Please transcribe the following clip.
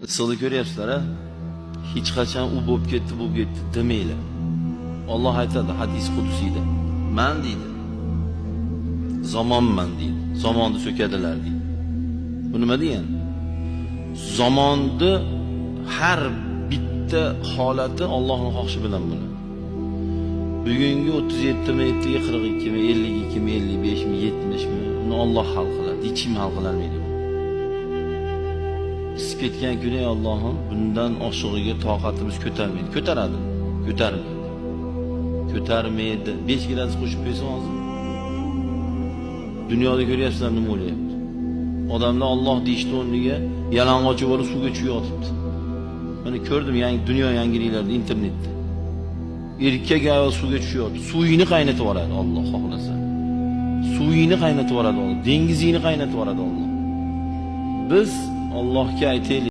Issiqni ko'ryapsizlar-a? Hech qachon u bo'lib ketdi demanglar. Alloh aytadi hadis qudusiyda. Men deydi. Zamonman deydi. Zamonni so'kadilar deydi. Bu nima degani? Zamonni har bitta holati Allohning xohishi bilan bo'ladi. Bugungi 37 mi, 42 mi, 52 mi, 55 mi, 70 mi, uni Alloh hal qiladi. Hech kim hal qila olmaydi. Biz ketgan kuni Allohim bundan oshig'iga toqatimiz ko'tarmaydi. Ko'taradi. Ko'tarmaydi. Ko'tarmaydi. 5 gradus qo'shib qo'ysa hozir. Dunyoda ko'ryapsizlar nima bo'lyapti? Odamlar Alloh deyishdi o'rniga yalang'och bo'lib suvga tushib yotibdi. Mana ko'rdim dunyo yangiliklarida internetda. Erkak ayol suvga tushyapti. Suvini qaynatib yuboradi Alloh xohlasa. Suvini qaynatib yuboradi Alloh. Dengizini qaynatib yuboradi Alloh. Biz Allohga aytaylik.